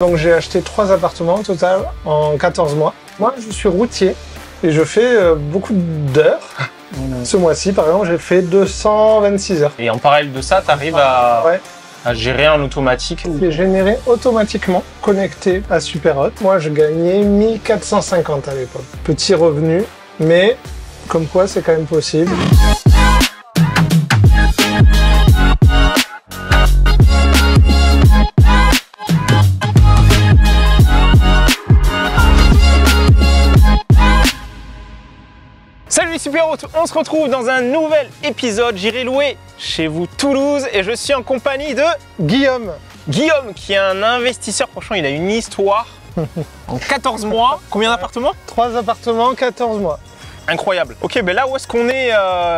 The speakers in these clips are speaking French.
Donc j'ai acheté 3 appartements au total en 14 mois. Moi je suis routier et je fais beaucoup d'heures. Ce mois-ci par exemple j'ai fait 226 heures. Et en parallèle de ça, tu arrives à gérer en automatique. C'est généré automatiquement, connecté à Superhot. Moi je gagnais 1450 à l'époque. Petit revenu, mais comme quoi c'est quand même possible. Salut les super hôtes, on se retrouve dans un nouvel épisode. J'irai louer chez vous Toulouse et je suis en compagnie de Guillaume. Guillaume qui est un investisseur, franchement il a une histoire. En 14 mois, combien d'appartements? 3 appartements, 14 mois. Incroyable. Ok, ben là où est-ce qu'on est,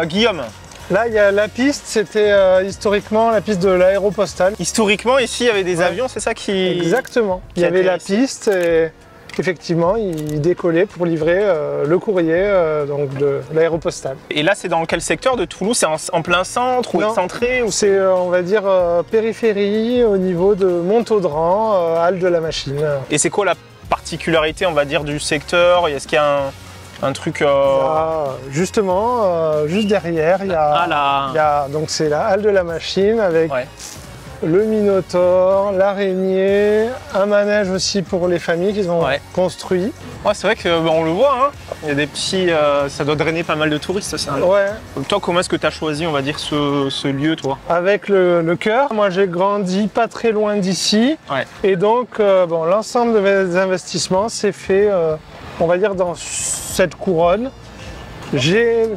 Guillaume? Là, il y a la piste, c'était historiquement la piste de l'aéropostale. Historiquement, ici, il y avait des avions, c'est ça qui... Exactement. Il y avait la piste et effectivement, il décollait pour livrer le courrier donc de l'aéropostale. Et là, c'est dans quel secteur de Toulouse? C'est en plein centre ou excentré ou... C'est, on va dire, périphérie au niveau de Montaudran, Halle de la Machine. Et c'est quoi la particularité, on va dire, du secteur? Est-ce qu'il y a un truc... Justement, juste derrière, il y a, donc c'est la Halle de la Machine avec le Minotaure, l'araignée, un manège aussi pour les familles qu'ils ont construit. Ouais, c'est vrai qu'on le voit, hein. Il y a des petits... ça doit drainer pas mal de touristes, ça. Ouais. Donc toi, comment est-ce que tu as choisi, on va dire, ce lieu, toi? Avec le cœur. Moi, j'ai grandi pas très loin d'ici. Ouais. Et donc, bon, l'ensemble de mes investissements s'est fait... on va dire dans cette couronne. J'ai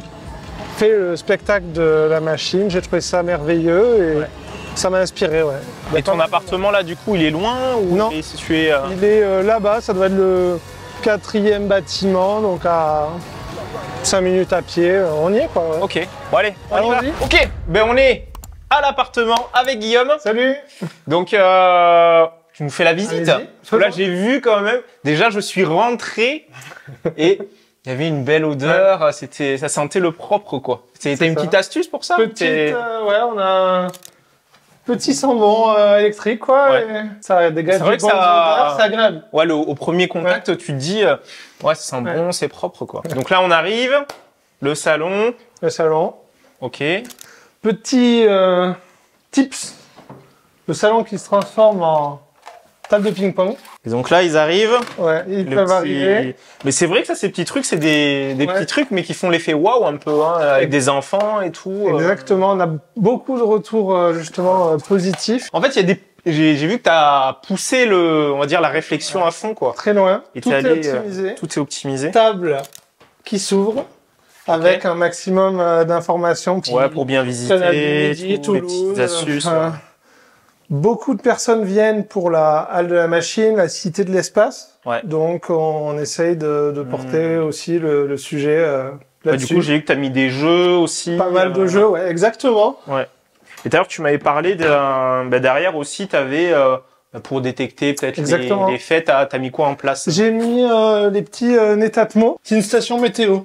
fait le spectacle de la machine, j'ai trouvé ça merveilleux et ça m'a inspiré. Ouais. Et ton appartement là du coup il est loin ou non, il est situé il est là-bas, ça doit être le 4e bâtiment, donc à 5 minutes à pied, on y est quoi. Ouais. Ok, bon allez, on y va. Ok, ben on est à l'appartement avec Guillaume. Salut. Donc tu nous fais la visite. Là, j'ai vu quand même. Déjà, je suis rentré et il y avait une belle odeur. Ouais. Ça sentait le propre, quoi. T'as une petite astuce pour ça? Ouais, on a un petit sambon électrique, quoi. Ouais. Et ça dégage du bon odeur, c'est agréable. Ouais, au premier contact, tu te dis, ouais, ça sent bon, c'est propre, quoi. Donc là, on arrive. Le salon. Le salon. Ok. Petit tips. Le salon qui se transforme en table de ping-pong. Et donc là, ils arrivent. Ouais, ils peuvent arriver. Mais c'est vrai que ça, ces petits trucs, c'est des petits trucs, mais qui font l'effet waouh un peu, hein, avec des enfants et tout. Exactement, on a beaucoup de retours justement positifs. En fait, il y a j'ai vu que tu as poussé on va dire, la réflexion à fond, quoi. Très loin. Et tout est optimisé. Tout est optimisé. Table qui s'ouvre avec un maximum d'informations. Pour bien visiter. Toulouse, les petites astuces. Beaucoup de personnes viennent pour la Halle de la Machine, la Cité de l'Espace. Ouais. Donc, on essaye de porter aussi le sujet là-dessus. Du coup, j'ai vu que tu as mis des jeux aussi. Pas mal de jeux, ouais, exactement. Ouais. Et d'ailleurs, tu m'avais parlé derrière aussi, tu avais, pour détecter peut-être les faits, t'as mis quoi en place? J'ai mis les petits Netatmo, c'est une station météo.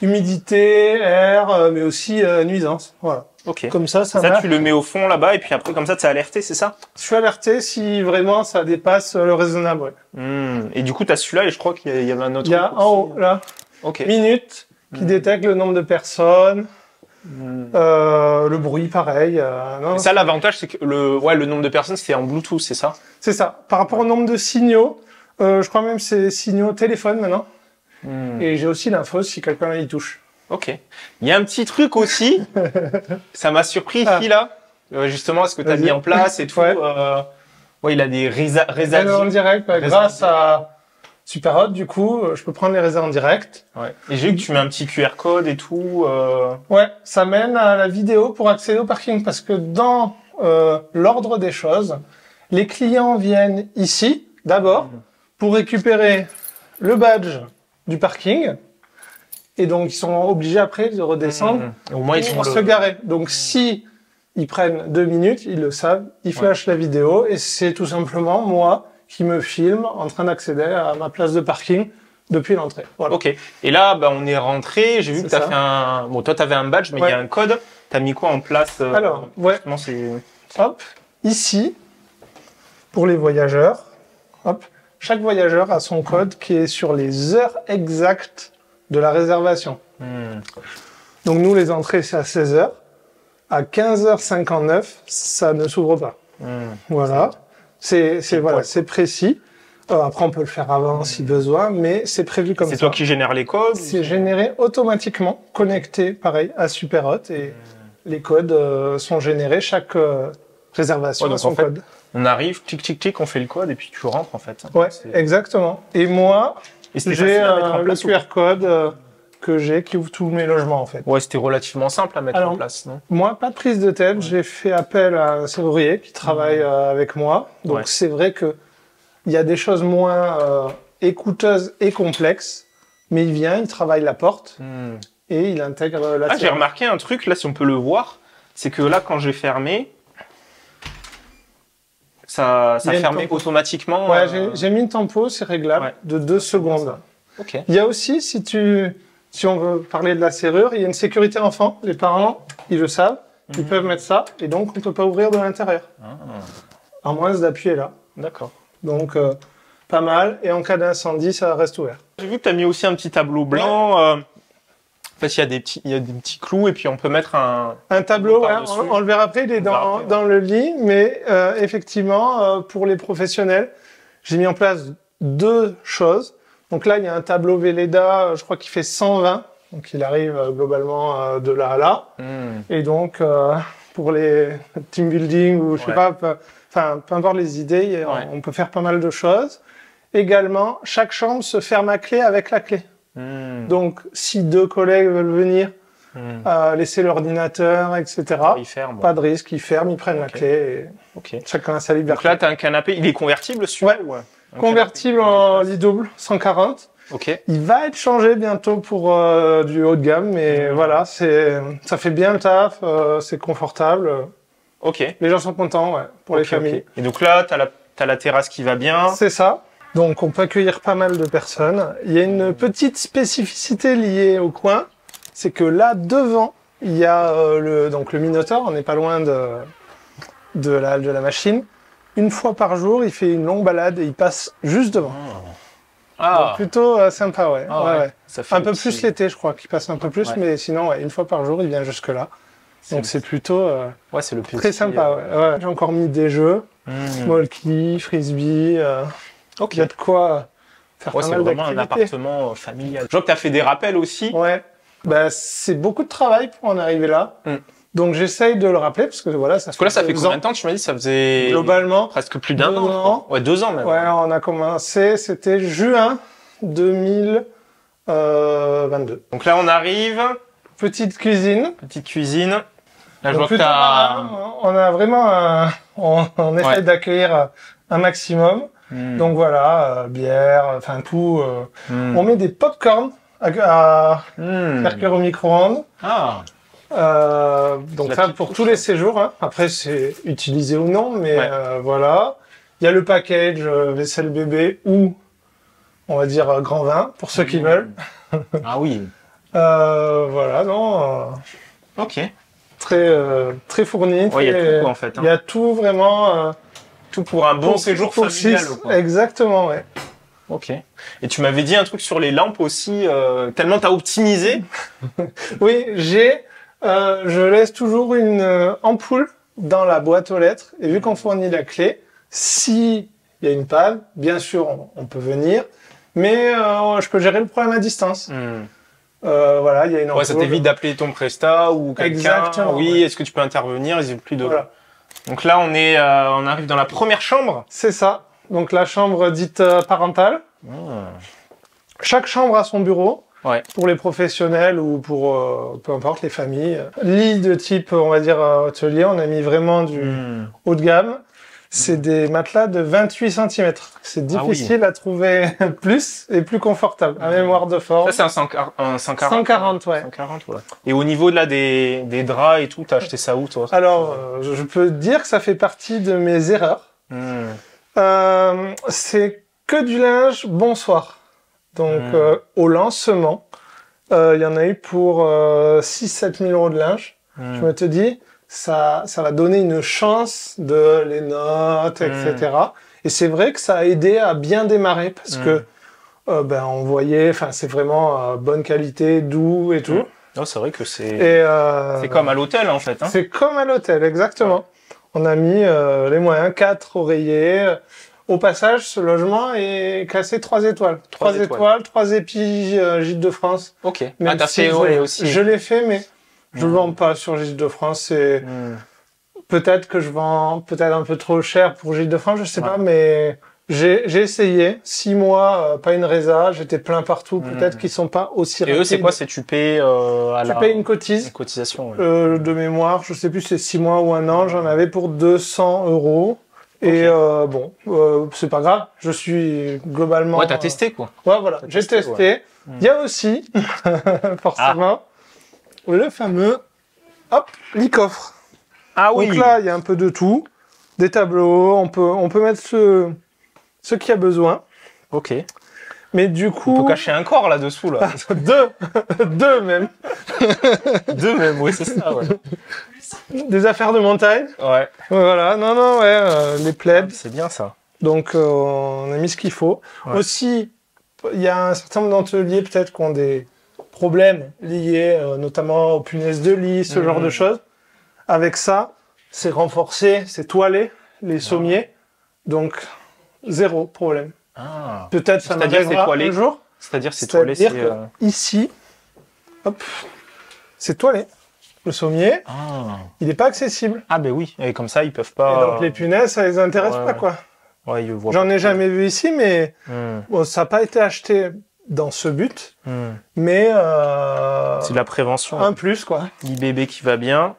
Humidité, air, mais aussi nuisance. Voilà. Ok. Comme ça tu le mets au fond là-bas et puis après comme ça t'es alerté, c'est ça? Je suis alerté si vraiment ça dépasse le raisonnable. Ouais. Et du coup t'as celui-là et je crois qu'il y avait un autre. Il y a en haut là. Ok. Minute qui détecte le nombre de personnes. Le bruit pareil. Non, ça l'avantage c'est que le nombre de personnes c'est en Bluetooth, c'est ça? C'est ça. Par rapport au nombre de signaux, je crois même que c'est signaux téléphone maintenant. Et j'ai aussi l'info si quelqu'un y touche. Ok. Il y a un petit truc aussi, ça m'a surpris ici là, justement ce que tu as mis en place et tout. Il a des réserves en direct, grâce à Superhot, du coup, je peux prendre les réserves en direct. Ouais. Et j'ai vu que tu mets un petit QR code et tout. Ouais, ça mène à la vidéo pour accéder au parking parce que dans l'ordre des choses, les clients viennent ici d'abord pour récupérer le badge du parking. Et donc, ils sont obligés après de redescendre au moins, ils pour se garer. Donc, si ils prennent 2 minutes, ils le savent, ils flashent la vidéo et c'est tout simplement moi qui me filme en train d'accéder à ma place de parking depuis l'entrée. Voilà. Ok. Et là, on est rentré. J'ai vu que tu as fait un... Bon, toi, tu avais un badge, mais il y a un code. Tu as mis quoi en place Alors, hop, ici, pour les voyageurs, hop, chaque voyageur a son code qui est sur les heures exactes de la réservation. Donc nous, les entrées, c'est à 16 h. À 15h59, ça ne s'ouvre pas. Voilà. C'est précis. Après, on peut le faire avant si besoin, mais c'est prévu comme ça. C'est toi qui génères les codes? C'est généré automatiquement, connecté, pareil, à Superhot. Et les codes sont générés. Chaque réservation a son code. On arrive, tic, tic, tic, on fait le code et puis tu rentres, en fait. Ouais, j'ai le QR code qui ouvre tous mes logements, en fait. Ouais, c'était relativement simple à mettre en place, non? Moi, pas de prise de tête. J'ai fait appel à un serrurier qui travaille avec moi. Donc, c'est vrai que il y a des choses moins coûteuses et complexes, mais il vient, il travaille la porte et il intègre la serrure. J'ai remarqué un truc, là, si on peut le voir, c'est que là, quand j'ai fermé, ça fermait automatiquement. Ouais, j'ai mis une tempo, c'est réglable, de 2 secondes. Okay. Il y a aussi, si on veut parler de la serrure, il y a une sécurité enfant. Les parents, ils le savent, ils peuvent mettre ça, et donc on ne peut pas ouvrir de l'intérieur. À moins d'appuyer là. D'accord. Donc, pas mal. Et en cas d'incendie, ça reste ouvert. J'ai vu que tu as mis aussi un petit tableau blanc. En fait, il y a des petits clous et puis on peut mettre un tableau. On le verra après, il est dans le lit. Mais effectivement, pour les professionnels, j'ai mis en place 2 choses. Donc là, il y a un tableau Velleda, je crois qu'il fait 120. Donc il arrive globalement de là à là. Et donc, pour les team building ou je sais pas... Enfin, peu importe les idées, on peut faire pas mal de choses. Également, chaque chambre se ferme à clé avec la clé. Donc, si 2 collègues veulent venir, laisser l'ordinateur, etc., pas de risque, ils ferment, ils prennent la clé et chacun a sa liberté. Donc là, tu as un canapé, il est convertible celui-là? Ouais. Convertible en lit double, 140. Il va être changé bientôt pour du haut de gamme, mais voilà, ça fait bien le taf, c'est confortable. Les gens sont contents, pour les familles. Et donc là, t'as la terrasse qui va bien. C'est ça. Donc, on peut accueillir pas mal de personnes. Il y a une petite spécificité liée au coin. C'est que là, devant, il y a le Minotaur. On n'est pas loin de la machine. Une fois par jour, il fait une longue balade et il passe juste devant. Donc, plutôt sympa, ouais. Ça fait un peu plus l'été, je crois, qu'il passe un peu plus. Mais sinon, une fois par jour, il vient jusque là. Donc c'est plutôt c'est le très sympa. J'ai encore mis des jeux, Molki, Frisbee. Il y a de quoi faire pas mal d'activités. C'est vraiment un appartement familial. Je vois que tu as fait des rappels aussi. Ouais. C'est beaucoup de travail pour en arriver là. Donc j'essaye de le rappeler parce que voilà, ça fait. Ça fait combien de temps? Tu m'as dit ça faisait globalement presque plus d'1 an. Ouais, 2 ans même. Ouais, on a commencé, c'était juin 2022. Donc là on arrive. Petite cuisine. Là, je vois que on a vraiment on essaie d'accueillir un maximum. Donc voilà, bière, enfin tout. On met des pop-corn à faire cuire au micro-ondes. Donc ça pour tous les séjours. Après c'est utilisé ou non, mais voilà. Il y a le package vaisselle bébé ou on va dire grand vin pour ceux qui veulent. Ah oui. Voilà, non. Très fourni. Il y a tout en fait. Il y a tout vraiment. Tout pour un bon séjour familial. Exactement, ouais. Et tu m'avais dit un truc sur les lampes aussi, tellement t'as optimisé. Oui, je laisse toujours une ampoule dans la boîte aux lettres. Et vu qu'on fournit la clé, s'il y a une panne, bien sûr, on peut venir. Mais je peux gérer le problème à distance. Voilà, il y a une ampoule. Ça t'évite d'appeler ton prestat ou quelqu'un. Exactement. Est-ce que tu peux intervenir? Ils n'ont plus de. Voilà. Donc là, on arrive dans la première chambre. C'est ça. Donc la chambre dite parentale. Chaque chambre a son bureau. Pour les professionnels ou pour peu importe les familles. Lit de type, on va dire hôtelier. On a mis vraiment du haut de gamme. C'est des matelas de 28 cm. C'est difficile à trouver plus et plus confortable. À mémoire de forme. Ça, c'est un 140. 140, ouais. 140, Et au niveau de des draps et tout, t'as acheté ça où, toi? Alors, je peux dire que ça fait partie de mes erreurs. C'est que du linge bonsoir. Donc, au lancement, il y en a eu pour 6-7 000 euros de linge. Je me te dis, ça va donner une chance de les notes, etc. Et c'est vrai que ça a aidé à bien démarrer parce que on voyait, enfin c'est vraiment bonne qualité, doux et tout. Non, c'est vrai que c'est comme à l'hôtel en fait. Hein. C'est comme à l'hôtel, exactement. Ouais. On a mis les moyens, 4 oreillers. Au passage, ce logement est classé 3 étoiles. 3 étoiles, 3 épis Gîtes de France. Ok. Même t'as fait aussi. Je l'ai fait, mais je ne vends pas sur Gîtes de France. Peut-être que je vends peut-être un peu trop cher pour Gîtes de France, je sais pas, mais j'ai essayé. 6 mois, pas une résa, j'étais plein partout. Peut-être qu'ils sont pas aussi rapides. Et eux, c'est quoi? C'est tu payes tu payes une cotise. Une cotisation. De mémoire, je sais plus si c'est 6 mois ou 1 an. J'en avais pour 200 €. Et c'est pas grave. Je suis globalement. Ouais, t'as testé quoi. Ouais, voilà, j'ai testé. Ouais. Il y a aussi, forcément, le fameux, lit coffre. Ah oui. Donc là, il y a un peu de tout, des tableaux. On peut mettre ce qu'il y a besoin. Ok. Mais du coup. On peut cacher un corps là-dessous là. Deux même. Deux même, oui, c'est ça. Ouais. Des affaires de montagne. Ouais. Voilà, les plaids. C'est bien ça. Donc on a mis ce qu'il faut. Ouais. Aussi, il y a un certain nombre d'hôteliers peut-être qui ont des problèmes liés notamment aux punaises de lit, ce genre de choses. Avec ça, c'est renforcé, c'est toilé, les sommiers. Donc, 0 problème. Ah. Peut-être ça m'arrivera un jour. C'est-à-dire c'est toilé. C'est-à-dire ici, c'est toilé. Le sommier, il n'est pas accessible. Ah ben oui, et comme ça ils peuvent pas. Et donc les punaises, ça les intéresse pas quoi. Ouais, j'en ai jamais vu ici, mais bon, ça n'a pas été acheté dans ce but, mais c'est de la prévention. Un plus quoi. Lit bébé qui va bien.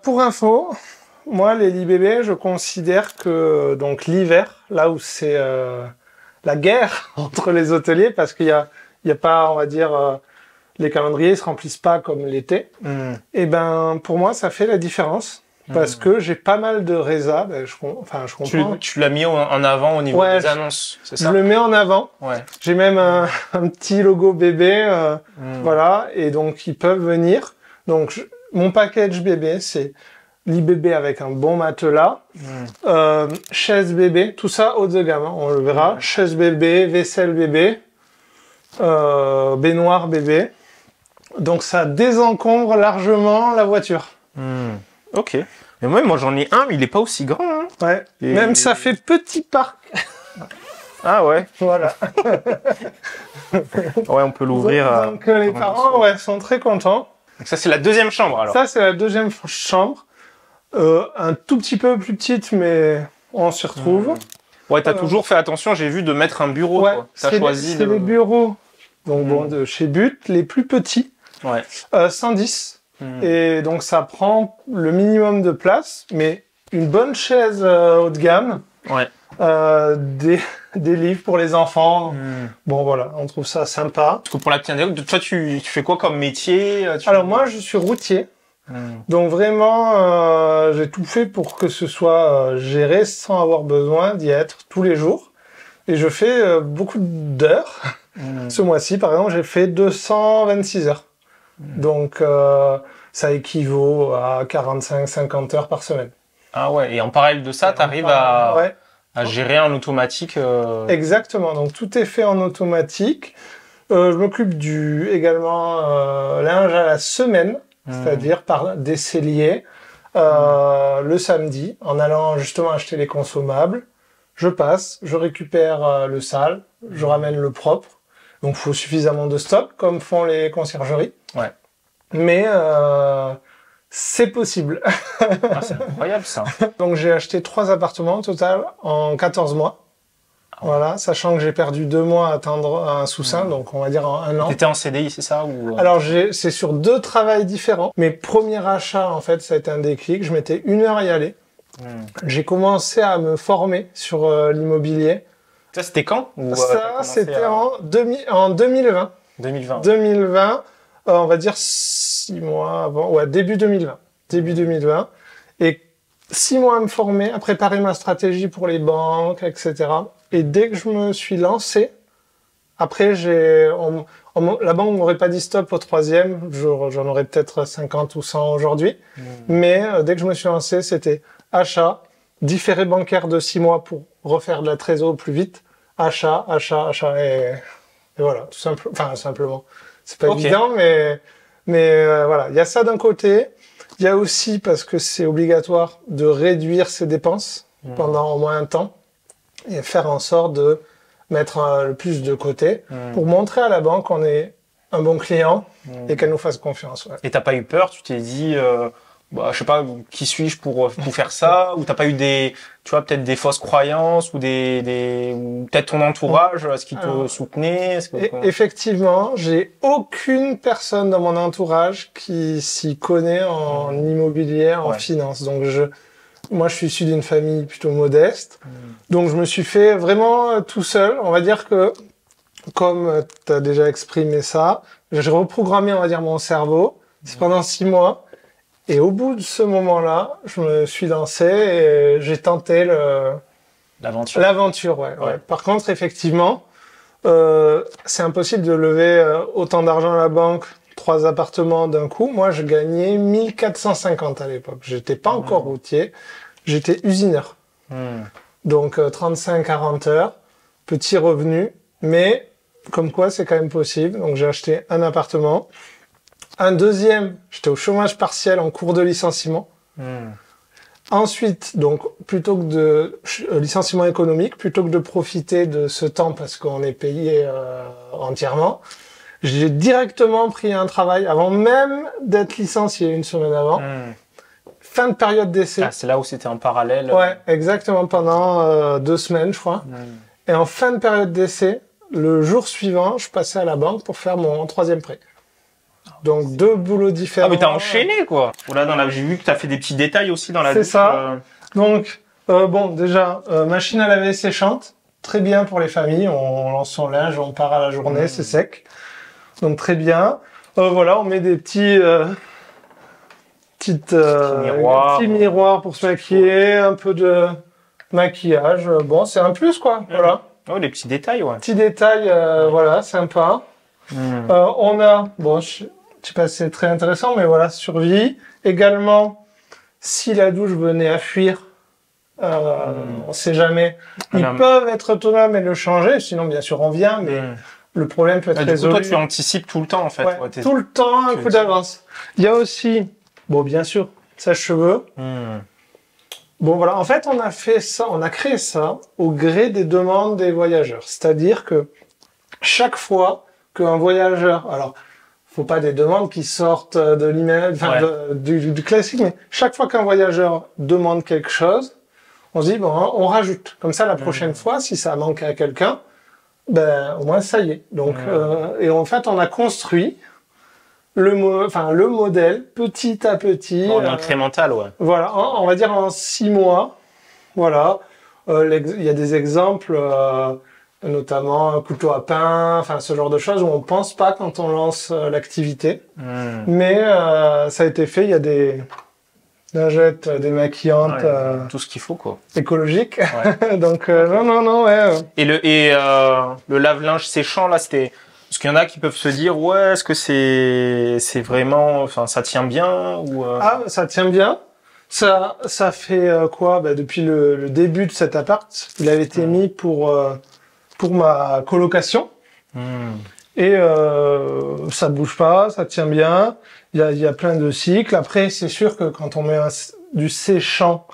Pour info, moi les lits bébés, je considère que donc l'hiver, là où c'est la guerre entre les hôteliers, parce qu'il y a pas, on va dire. Les calendriers se remplissent pas comme l'été. Et ben, pour moi, ça fait la différence. Parce que j'ai pas mal de résa. Je comprends. Tu l'as mis en avant au niveau des annonces, c'est ça? Je le mets en avant. Ouais. J'ai même un petit logo bébé. Voilà. Et donc, ils peuvent venir. Donc, mon package bébé, c'est lit bébé avec un bon matelas, chaise bébé, tout ça haut de gamme, hein, on le verra. Chaise bébé, vaisselle bébé, baignoire bébé. Donc ça désencombre largement la voiture. Ok. Mais moi j'en ai un, mais il est pas aussi grand. Hein. Ouais. Même ça fait petit parc. Ah ouais. Voilà. Ouais, on peut l'ouvrir. Donc les parents sont très contents. Donc ça c'est la deuxième chambre alors. Ça c'est la deuxième chambre. Un tout petit peu plus petite, mais on s'y retrouve. Ouais, t'as toujours fait attention, j'ai vu, de mettre un bureau. Ouais, t'as choisi. C'est les bureaux. Donc bon, de chez But, les plus petits. Ouais. 110. Et donc ça prend le minimum de place, mais une bonne chaise haut de gamme. Ouais. Des livres pour les enfants. Bon voilà, on trouve ça sympa. Parce que pour la petite anecdote, toi tu fais quoi comme métier? Alors moi je suis routier. Donc vraiment j'ai tout fait pour que ce soit géré sans avoir besoin d'y être tous les jours. Et je fais beaucoup d'heures. Ce mois-ci par exemple j'ai fait 226 heures. Donc ça équivaut à 45-50 heures par semaine. Ah ouais, et en parallèle de ça, t'arrives à gérer en automatique Exactement, donc tout est fait en automatique. Je m'occupe également linge à la semaine, c'est-à-dire par des celliers, le samedi, en allant justement acheter les consommables. Je passe, je récupère le sale, je ramène le propre. Donc, il faut suffisamment de stock, comme font les conciergeries. Ouais. Mais c'est possible. C'est incroyable, ça. Donc, j'ai acheté 3 appartements au total en 14 mois. Voilà, sachant que j'ai perdu 2 mois à atteindre un sous-sein, donc on va dire en 1 an. T'étais en CDI, c'est ça ou... Alors, c'est sur 2 travails différents. Mes premiers achats, en fait, ça a été un déclic. Je mettais 1 heure à y aller. J'ai commencé à me former sur l'immobilier. Ça, c'était quand ça, c'était en 2020. 2020, on va dire 6 mois avant. Ouais, début 2020. Début 2020. Et 6 mois à me former, à préparer ma stratégie pour les banques, etc. Et dès que je me suis lancé, après, la banque m'aurait pas dit stop au 3e. J'en aurais peut-être 50 ou 100 aujourd'hui. Mais dès que je me suis lancé, c'était achat, différé bancaire de 6 mois pour refaire de la trésor plus vite. Achat, achat, achat, et voilà, tout simplement. Enfin, simplement. C'est pas évident, mais voilà. Il y a ça d'un côté. Il y a aussi, parce que c'est obligatoire, de réduire ses dépenses pendant au moins un temps et faire en sorte de mettre le plus de côté pour montrer à la banque qu'on est un bon client et qu'elle nous fasse confiance. Ouais. Et t'as pas eu peur? Tu t'es dit, bah, je sais pas, qui suis-je pour faire ça? Ou t'as pas eu tu vois, peut-être des fausses croyances ou ou peut-être ton entourage, est-ce qu'il te soutenait? Effectivement, j'ai aucune personne dans mon entourage qui s'y connaît en immobilier, en finance. Donc moi, je suis issu d'une famille plutôt modeste. Donc je me suis fait vraiment tout seul. On va dire que, comme tu as déjà exprimé ça, j'ai reprogrammé, on va dire, mon cerveau. C'est pendant 6 mois. Et au bout de ce moment-là, je me suis lancé et j'ai tenté l'aventure. L'aventure, ouais. Par contre, effectivement, c'est impossible de lever autant d'argent à la banque, 3 appartements d'un coup. Moi, je gagnais 1450 à l'époque. J'étais pas encore routier, j'étais usineur. Donc 35-40 heures, petit revenu, mais comme quoi c'est quand même possible. Donc j'ai acheté un appartement. Un deuxième, j'étais au chômage partiel en cours de licenciement. Ensuite, donc, plutôt que de licenciement économique, plutôt que de profiter de ce temps parce qu'on est payé entièrement, j'ai directement pris un travail avant même d'être licencié 1 semaine avant. Fin de période d'essai. Ah, c'est là où c'était en parallèle. Ouais, exactement, pendant 2 semaines, je crois. Et en fin de période d'essai, le jour suivant, je passais à la banque pour faire mon 3e prêt. Donc 2 boulots différents. Ah mais t'as enchaîné quoi. Voilà, j'ai vu que t'as fait des petits détails aussi dans la douche. C'est ça. Donc bon, déjà machine à laver séchante, très bien pour les familles. On lance son linge, on part à la journée, c'est sec. Donc très bien. Voilà, on met des petits miroirs pour se maquiller, un peu de maquillage. Bon, c'est un plus quoi. Voilà. Oh, les petits détails, ouais. Petits détails, voilà, sympa. On a, bon, je sais pas si c'est très intéressant, mais voilà, survie. Également, si la douche venait à fuir, on sait jamais. Ils peuvent être autonomes et le changer, sinon bien sûr on vient, mais le problème peut être résolu. Du coup, toi, tu anticipes tout le temps en fait. Ouais, tout le temps, un coup d'avance. Il y a aussi, bon, bien sûr, sèche-cheveux. Bon voilà, en fait, on a créé ça au gré des demandes des voyageurs. C'est-à-dire que chaque fois qu'un voyageur, alors faut pas des demandes qui sortent de l'email, enfin du classique, mais chaque fois qu'un voyageur demande quelque chose, on se dit bon, on rajoute. Comme ça, la prochaine fois, si ça manque à quelqu'un, ben au moins ça y est. Donc et en fait, on a construit le modèle petit à petit. En incrémental, ouais. Voilà, on va dire en 6 mois. Voilà, il y a des exemples. Notamment un couteau à pain, enfin ce genre de choses où on pense pas quand on lance l'activité. Mais ça a été fait, il y a des lingettes démaquillantes, tout ce qu'il faut quoi. Écologiques. Ouais. Donc non ouais. Et le lave-linge séchant là, c'était parce qu'il y en a qui peuvent se dire ouais, est-ce que c'est vraiment, enfin ça tient bien ou Ah, ça tient bien. Ça fait quoi? Bah, depuis le début de cet appart, il avait été mis pour ma colocation. Et ça bouge pas, ça tient bien. Il y a plein de cycles. Après, c'est sûr que quand on met du séchant,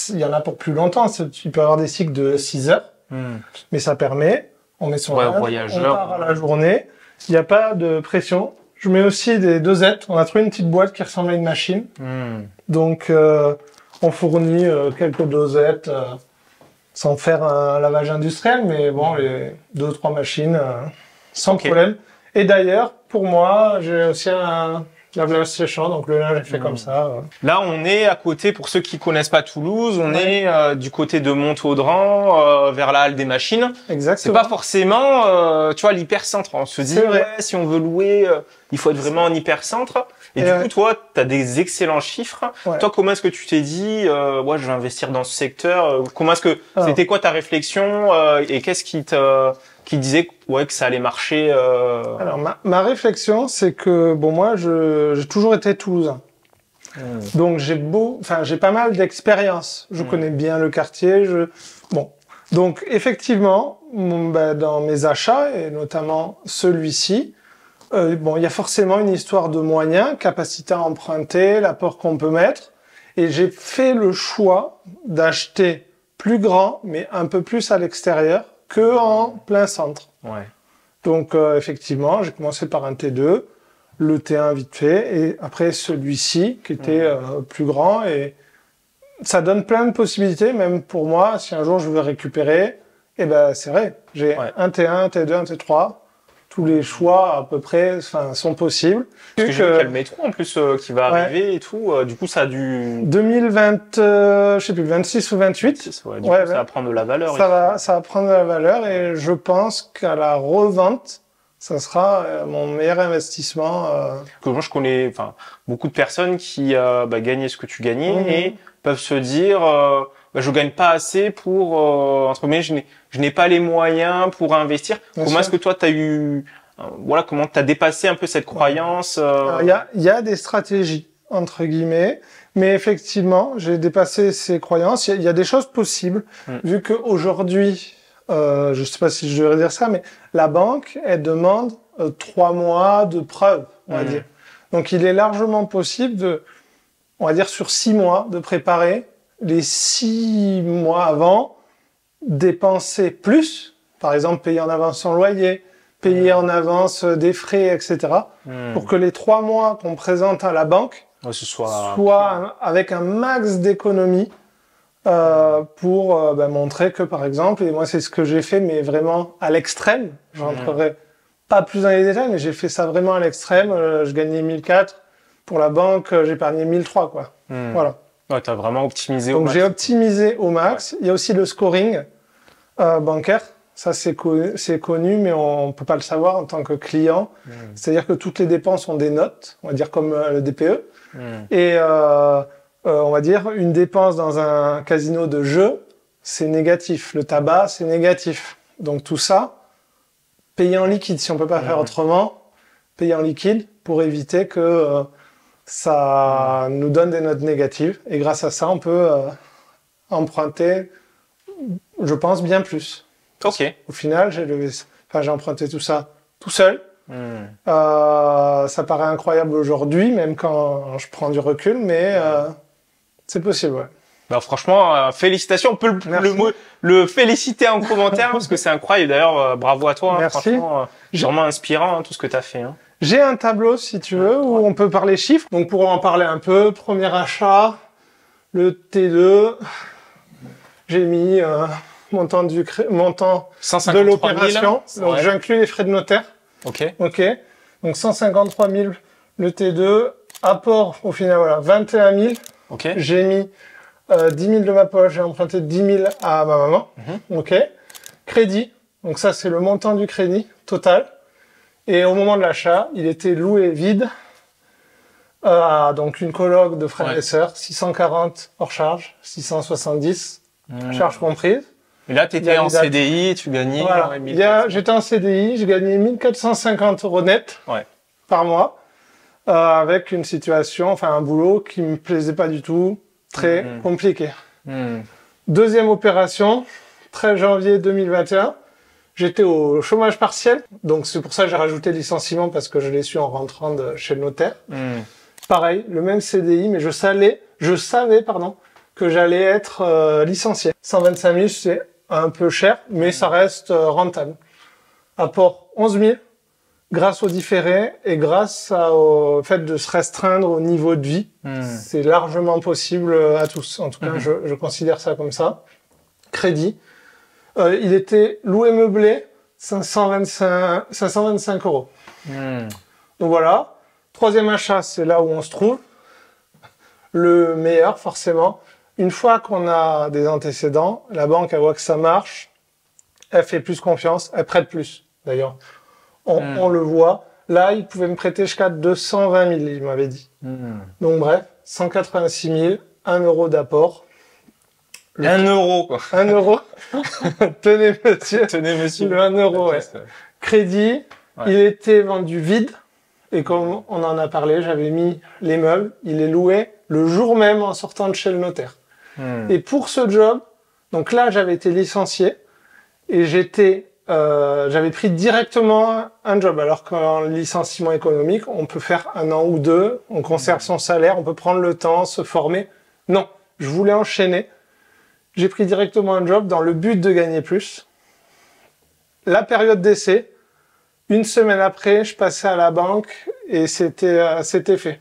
il y en a pour plus longtemps. Tu peux avoir des cycles de 6 heures. Mais ça permet, on met son linge, on part à la journée. Il n'y a pas de pression. Je mets aussi des dosettes. On a trouvé une petite boîte qui ressemble à une machine. Donc, on fournit quelques dosettes sans faire un lavage industriel, mais bon, les 2 ou 3 machines sans problème. Et d'ailleurs, pour moi, j'ai aussi un lave-linge séchant, donc le linge est fait comme ça. Là, on est à côté, pour ceux qui connaissent pas Toulouse, on est du côté de Montaudran, vers la halle des machines. Exactement. C'est pas forcément, tu vois, l'hypercentre. On se dit, ouais, si on veut louer, il faut être vraiment en hypercentre. Et du coup, toi, tu as des excellents chiffres. Toi, comment est-ce que tu t'es dit, ouais, je vais investir dans ce secteur? Comment est-ce que c'était quoi ta réflexion et qu'est-ce qui disait ouais que ça allait marcher Alors ma réflexion, c'est que bon moi, j'ai toujours été toulousain. Donc j'ai pas mal d'expérience. Je connais bien le quartier. Bon, Donc effectivement, dans mes achats, et notamment celui-ci, bon, il y a forcément une histoire de moyens, capacité à emprunter, l'apport qu'on peut mettre. Et j'ai fait le choix d'acheter plus grand, mais un peu plus à l'extérieur, que en plein centre. Ouais. Donc effectivement, j'ai commencé par un T2, le T1 vite fait, et après celui-ci qui était plus grand. Et ça donne plein de possibilités, même pour moi, si un jour je veux récupérer, eh ben c'est vrai, j'ai un T1, un T2, un T3, tous les choix à peu près sont possibles. Parce que j'ai vu qu'il y a le métro en plus qui va arriver et tout, du coup ça a dû... 2020, je sais plus, 26 ou 28. Ouais, du coup, ça va prendre de la valeur. Ça va prendre de la valeur et je pense qu'à la revente, ça sera mon meilleur investissement. Que moi je connais beaucoup de personnes qui gagnaient ce que tu gagnais et peuvent se dire je gagne pas assez pour entre guillemets je n'ai pas les moyens pour investir. Comment est-ce que toi tu as eu comment tu as dépassé un peu cette croyance Il y a des stratégies entre guillemets, mais effectivement, j'ai dépassé ces croyances, il y a des choses possibles vu que aujourd'hui je sais pas si je devrais dire ça, mais la banque, elle demande 3 mois de preuve, on va dire. Donc, il est largement possible on va dire sur 6 mois, de préparer les 6 mois avant, dépenser plus, par exemple, payer en avance son loyer, payer en avance des frais, etc., pour que les 3 mois qu'on présente à la banque soient avec un max d'économie, pour montrer que par exemple, et moi c'est ce que j'ai fait mais vraiment à l'extrême, j'entrerai pas plus dans les détails, mais j'ai fait ça vraiment à l'extrême, je gagnais 1004, pour la banque j'épargnais 1003 quoi. Voilà. Ouais, t'as vraiment optimisé au max. Donc j'ai optimisé au max. Il y a aussi le scoring bancaire, ça c'est connu mais on peut pas le savoir en tant que client. C'est-à-dire que toutes les dépenses ont des notes, on va dire comme le DPE. Et on va dire, une dépense dans un casino de jeu, c'est négatif. Le tabac, c'est négatif. Donc tout ça, payer en liquide, si on peut pas faire autrement, payer en liquide pour éviter que ça nous donne des notes négatives. Et grâce à ça, on peut emprunter, je pense, bien plus. Ok. Au final, j'ai emprunté tout ça tout seul. Ça paraît incroyable aujourd'hui, même quand je prends du recul, mais c'est possible, ouais. Bah franchement, félicitations. On peut le féliciter en commentaire parce que c'est incroyable. D'ailleurs, bravo à toi. Merci. Franchement, vraiment inspirant tout ce que tu as fait. J'ai un tableau, si tu veux, où on peut parler chiffres. Donc pour en parler un peu, premier achat, le T2, j'ai mis montant de l'opération. Donc j'inclus les frais de notaire. Ok. Donc 153 000 le T2, apport au final, voilà, 21 000. Ok. J'ai mis 10 000 de ma poche, j'ai emprunté 10 000 à ma maman. Ok. Crédit, donc ça c'est le montant du crédit total. Et au moment de l'achat, il était loué vide. Donc une coloc de frères et sœurs, 640 hors charge, 670 charges comprises. Et là, tu étais en CDI, tu gagnais... Voilà. J'étais en CDI, j'ai gagné 1450 € net par mois, avec une situation, un boulot qui me plaisait pas du tout, très compliqué. Deuxième opération, 13 janvier 2021, j'étais au chômage partiel, donc c'est pour ça que j'ai rajouté licenciement, parce que je l'ai su en rentrant chez le notaire. Pareil, le même CDI, mais je savais, que j'allais être licencié. 125 000, c'est un peu cher, mais ça reste rentable. Apport 11 000, grâce au différé et grâce au fait de se restreindre au niveau de vie. C'est largement possible à tous. En tout cas, je considère ça comme ça. Crédit. Il était loué meublé, 525 €. Donc voilà. Troisième achat, c'est là où on se trouve. Le meilleur, forcément. Une fois qu'on a des antécédents, la banque, elle voit que ça marche, elle fait plus confiance, elle prête plus, d'ailleurs. On le voit. Là, il pouvait me prêter jusqu'à 220 000, il m'avait dit. Donc bref, 186 000, 1 € d'apport. 1 €, quoi. 1 €. Tenez, monsieur. Tenez, monsieur. Le 1 €, ouais. Crédit, il était vendu vide. Et comme on en a parlé, j'avais mis les meubles. Il est loué le jour même en sortant de chez le notaire. Et pour ce job, Donc là, j'avais été licencié et j'avais pris directement un job. Alors qu'en licenciement économique, on peut faire 1 an ou 2, on conserve son salaire, on peut prendre le temps, se former. Non, je voulais enchaîner. J'ai pris directement un job dans le but de gagner plus. La période d'essai, 1 semaine après, je passais à la banque et c'était fait.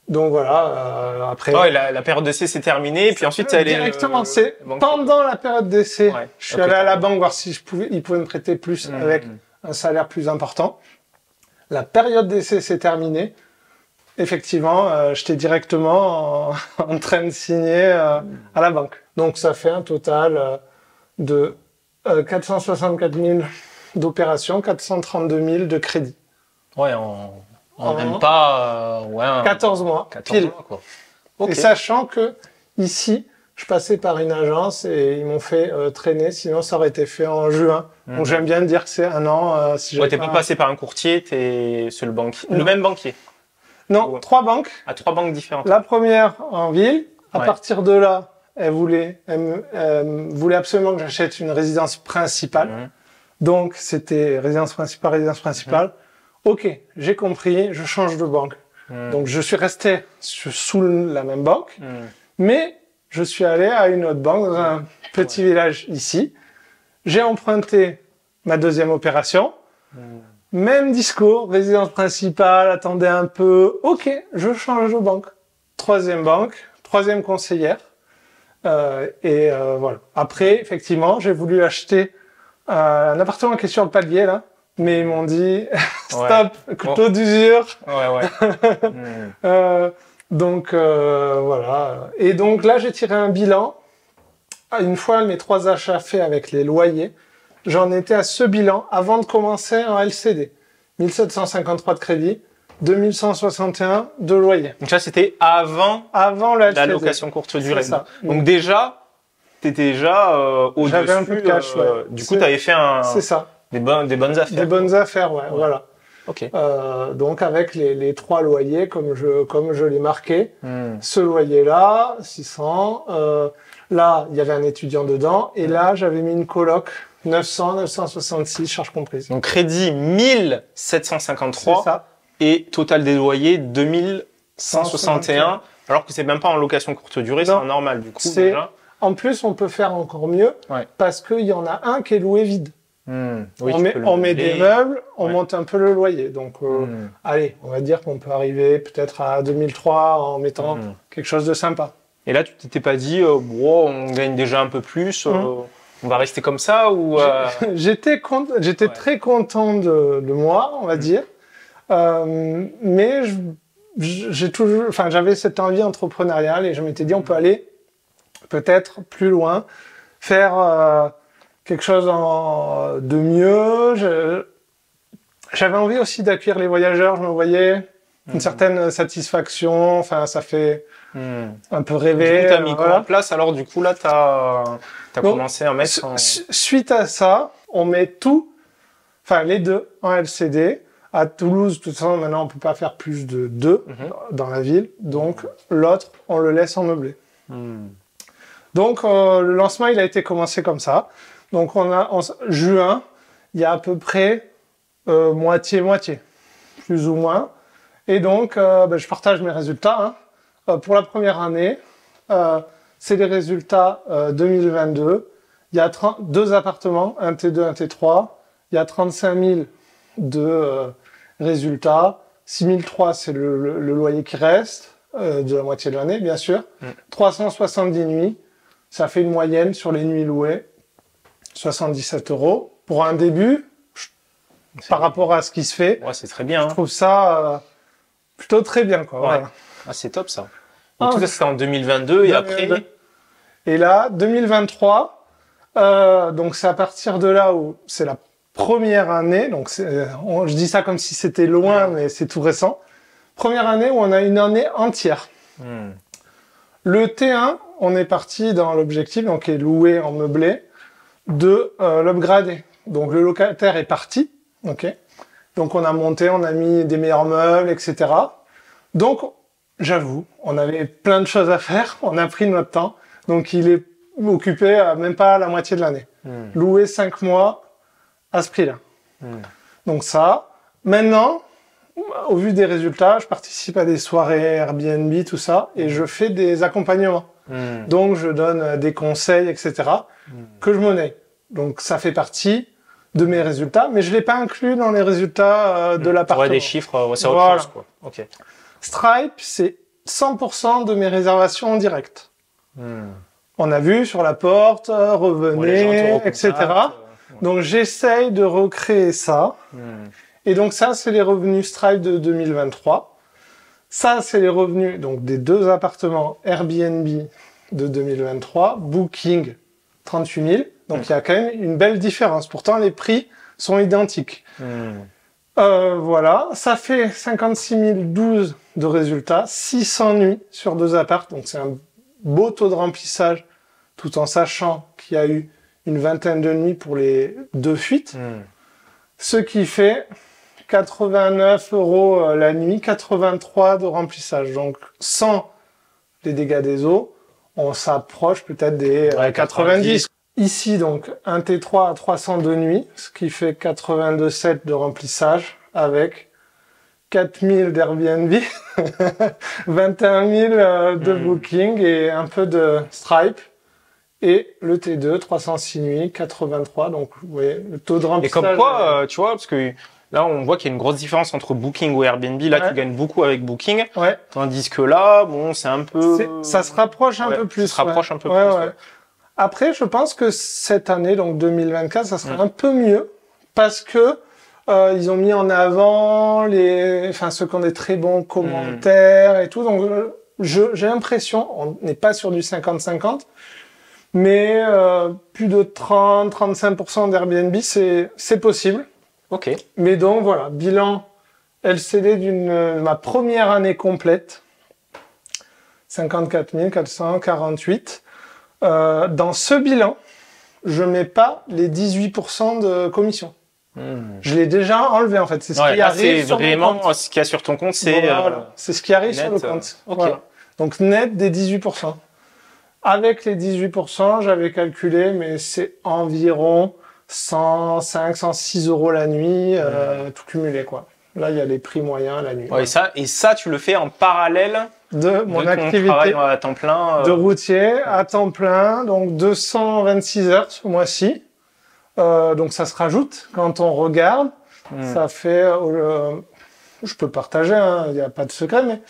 Donc voilà, après... Ouais, la période d'essai c'est terminé, et puis ensuite ça allait... Directement, c'est pendant la période d'essai, je suis allé à la banque voir si ils pouvaient me prêter plus avec un salaire plus important. La période d'essai s'est terminée. Effectivement, j'étais directement en train de signer à la banque. Donc ça fait un total de 464 000 d'opérations, 432 000 de crédit. Ouais, en même pas... 14 mois, 14 pile. mois, quoi. Okay. Et sachant que ici, je passais par une agence et ils m'ont fait traîner, sinon ça aurait été fait en juin. Donc j'aime bien dire que c'est 1 an. Si t'es pas passé par un courtier, t'es sur le même banquier. Non, 3 banques. À 3 banques différentes. La première en ville. À partir de là, elle voulait absolument que j'achète une résidence principale. Donc c'était résidence principale. Ok, j'ai compris, je change de banque. Donc je suis resté sous la même banque, mais je suis allé à une autre banque dans un petit village ici. J'ai emprunté ma deuxième opération. Même discours, résidence principale, attendez un peu. Ok, je change de banque. Troisième banque, troisième conseillère. Voilà. Après, effectivement, j'ai voulu acheter un appartement qui est sur le palier, là. Mais ils m'ont dit, stop, couteau d'usure. Donc, voilà. Et donc là, j'ai tiré un bilan. Une fois mes 3 achats faits avec les loyers, j'en étais à ce bilan avant de commencer en LCD. 1753 de crédit, 2161 de loyer. Donc ça, c'était avant la location courte durée. Ça. Donc déjà, t'étais déjà au-dessus. J'avais un peu de cash, Du coup, t'avais fait des bonnes affaires. Des bonnes affaires, voilà. Ok. Donc avec les 3 loyers, comme je l'ai marqué. Ce loyer-là, 600. Là, il y avait un étudiant dedans. Et là, j'avais mis une coloc. 966, charges comprises. Donc crédit 1753 ça. Et total des loyers 2161, alors que c'est même pas en location courte durée, c'est en normal du coup déjà. En plus, on peut faire encore mieux parce qu'il y en a un qui est loué vide. Oui, on met des meubles, on monte un peu le loyer. Donc, allez, on va dire qu'on peut arriver peut-être à 2003 en mettant quelque chose de sympa. Et là, tu t'étais pas dit, on gagne déjà un peu plus, on va rester comme ça ou J'étais très content de moi, on va dire. Mais j'avais cette envie entrepreneuriale et je m'étais dit on peut aller peut-être plus loin, faire quelque chose de mieux. J'avais envie aussi d'accueillir les voyageurs, je me voyais une certaine satisfaction, enfin ça fait un peu rêver. Tu as mis quoi en place alors du coup là t'as commencé à mettre Suite à ça, on met tout, enfin les deux en LCD. À Toulouse, de toute façon, maintenant, on peut pas faire plus de 2 dans la ville. Donc, l'autre, on le laisse en meublé. Donc, le lancement, il a été commencé comme ça. Donc, en juin, il y a à peu près moitié-moitié, plus ou moins. Et donc, je partage mes résultats. Pour la première année, c'est les résultats 2022. Il y a 2 appartements, un T2, un T3. Il y a 35 000 de résultats. 6 300, c'est le loyer qui reste, de la moitié de l'année, bien sûr. 370 nuits. Ça fait une moyenne sur les nuits louées. 77 €. Pour un début, par rapport à ce qui se fait. Ouais, c'est très bien. Je trouve ça plutôt très bien, quoi. Ouais. Voilà. Ah, c'est top, ça. Donc, tout ça, c'était en 2022 et après... Et là, 2023, donc c'est à partir de là où c'est la première année, donc je dis ça comme si c'était loin, mais c'est tout récent. Première année où on a une année entière. Le T1, on est parti dans l'objectif, donc qui est loué en meublé, de l'upgrader. Donc le locataire est parti, ok. Donc on a monté, on a mis des meilleurs meubles, etc. Donc j'avoue, on avait plein de choses à faire, on a pris notre temps. Donc il est occupé même pas la moitié de l'année. Loué 5 mois à ce prix-là. Donc ça, maintenant, au vu des résultats, je participe à des soirées Airbnb, tout ça, et je fais des accompagnements. Donc je donne des conseils, etc., que je monnaie. Donc ça fait partie de mes résultats, mais je l'ai pas inclus dans les résultats de l'appartement. Des chiffres, c'est autre chose, quoi. Okay. Stripe, c'est 100% de mes réservations en direct. On a vu sur la porte, revenez, etc. Donc j'essaye de recréer ça. Et donc ça, c'est les revenus Stripe de 2023. Ça, c'est les revenus donc des 2 appartements Airbnb de 2023. Booking, 38 000. Donc il y a quand même une belle différence. Pourtant, les prix sont identiques. Voilà, ça fait 56 012 de résultats, 600 nuits sur 2 apparts. Donc c'est un beau taux de remplissage, tout en sachant qu'il y a eu une vingtaine de nuits pour les 2 fuites. Ce qui fait 89 € la nuit, 83 de remplissage. Donc, sans les dégâts des eaux, on s'approche peut-être des 90. Ici, donc, un T3 à 302 nuits, ce qui fait 82,7 de remplissage avec 4000 d'Airbnb, 21 000 de Booking et un peu de Stripe. Et le T2, 306 nuits, 83. Donc, vous voyez, le taux de remplissage. Et comme quoi, tu vois, parce que là, on voit qu'il y a une grosse différence entre Booking ou Airbnb. Là, tu gagnes beaucoup avec Booking. Tandis que là, bon, c'est un peu... Ça se rapproche un peu plus. Ça se rapproche un peu plus. Après, je pense que cette année, donc 2024, ça sera un peu mieux. Parce que ils ont mis en avant ceux qui ont des très bons commentaires et tout. Donc, j'ai l'impression, on n'est pas sur du 50-50, mais plus de 30-35% d'Airbnb, c'est possible. Ok. Mais donc voilà, bilan LCD ma première année complète, 54 448. Dans ce bilan, je mets pas les 18% de commission. Je l'ai déjà enlevé en fait. C'est ce qui arrive sur mon compte. Ce qu'il y a sur ton compte, c'est c'est ce qui arrive sur le compte. Voilà. Donc net des 18%. Avec les 18%, j'avais calculé, mais c'est environ 105, 106 € la nuit, tout cumulé, quoi. Là, il y a les prix moyens la nuit. Ouais, et ça, tu le fais en parallèle de mon activité à temps plein, de routier à temps plein, donc 226 heures ce mois-ci. Donc ça se rajoute quand on regarde. Ça fait, je peux partager, il n'y a pas de secret, mais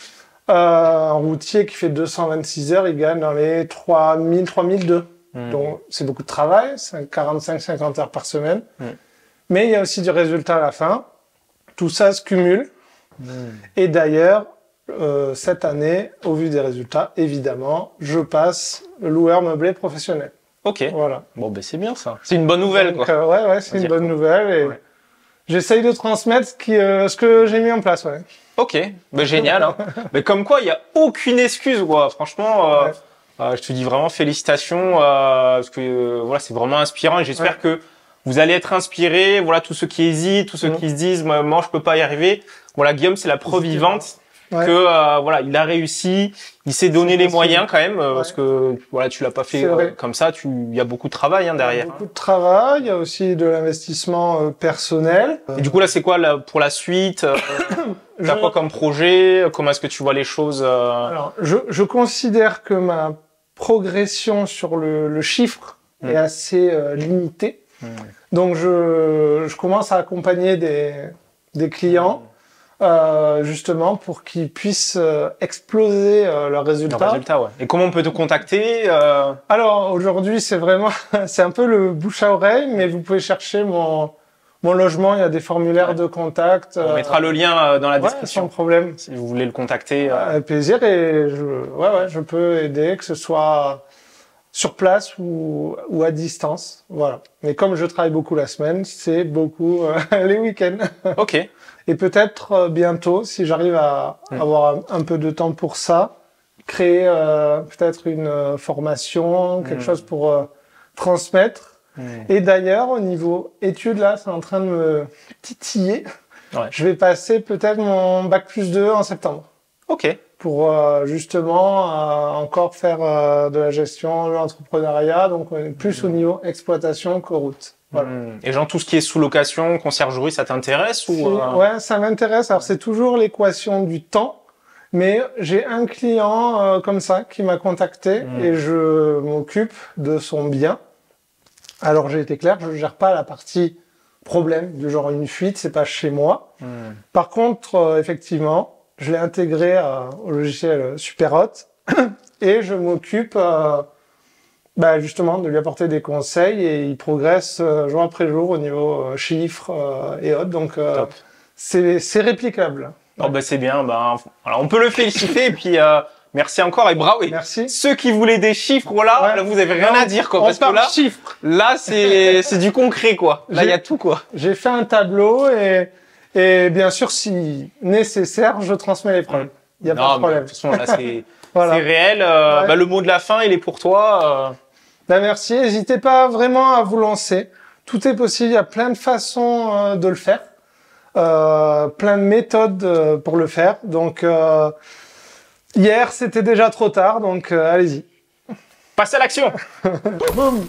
un routier qui fait 226 heures, il gagne dans les 3000, 3002. Donc, c'est beaucoup de travail, c'est 45-50 heures par semaine. Mais il y a aussi du résultat à la fin. Tout ça se cumule. Et d'ailleurs, cette année, au vu des résultats, évidemment, je passe le loueur meublé professionnel. Ok. Voilà. Bon, ben, c'est bien ça. C'est une bonne nouvelle, donc, quoi. Ouais, c'est une bonne nouvelle. Et j'essaye de transmettre ce que j'ai mis en place, ouais. Ok. Ben, génial, hein. Mais comme quoi, il n'y a aucune excuse, quoi. Franchement, je te dis vraiment félicitations, parce que voilà, c'est vraiment inspirant et j'espère que vous allez être inspirés. Voilà, tous ceux qui hésitent, tous ceux qui se disent, moi, je peux pas y arriver. Voilà, Guillaume, c'est la preuve vivante que voilà, il a réussi, il s'est donné les moyens quand même, parce que voilà, tu l'as pas fait comme ça. Il y a beaucoup de travail derrière. Il y a beaucoup de travail, il y a aussi de l'investissement personnel. Et du coup là, c'est quoi pour la suite? T'as quoi comme projet? Comment est-ce que tu vois les choses? Alors, je considère que ma progression sur le chiffre est assez limitée. Donc je commence à accompagner des clients justement pour qu'ils puissent exploser leurs résultats. Et comment on peut te contacter? Alors aujourd'hui c'est un peu le bouche à oreille, mais vous pouvez chercher mon logement, il y a des formulaires de contact. On mettra le lien dans la description. Sans problème. Si vous voulez le contacter. Avec plaisir, et je peux aider, que ce soit sur place ou à distance. Voilà. Mais comme je travaille beaucoup la semaine, c'est beaucoup les week-ends. Ok. Et peut-être bientôt, si j'arrive à avoir un peu de temps pour ça, créer peut-être une formation, quelque chose pour transmettre. Et d'ailleurs, au niveau études, là, c'est en train de me titiller. Je vais passer peut-être mon bac+2 en septembre. Ok. pour justement encore faire de la gestion, de l'entrepreneuriat. Donc on est plus au niveau exploitation que route. Voilà. Et genre tout ce qui est sous-location, conciergerie, ça t'intéresse ou Ouais, ça m'intéresse. Alors c'est toujours l'équation du temps. Mais j'ai un client comme ça qui m'a contacté et je m'occupe de son bien. Alors j'ai été clair, je ne gère pas la partie problème, du genre une fuite, c'est pas chez moi. Par contre, effectivement, je l'ai intégré au logiciel Superhot et je m'occupe justement de lui apporter des conseils et il progresse jour après jour au niveau chiffres et autres. Donc c'est réplicable. Oh bah c'est bien, alors on peut le féliciter et puis merci encore et bravo. Merci. Ceux qui voulaient des chiffres, là vous avez rien à dire quoi, parce que là c'est du concret quoi. Là il y a tout quoi. J'ai fait un tableau et bien sûr si nécessaire je transmets les preuves. Il y a pas de problème. De toute façon là c'est voilà. C'est réel. Le mot de la fin il est pour toi. Merci. N'hésitez pas vraiment à vous lancer. Tout est possible. Il y a plein de façons de le faire. Plein de méthodes pour le faire. Donc, hier, c'était déjà trop tard. Donc, allez-y. Passez à l'action. Boum.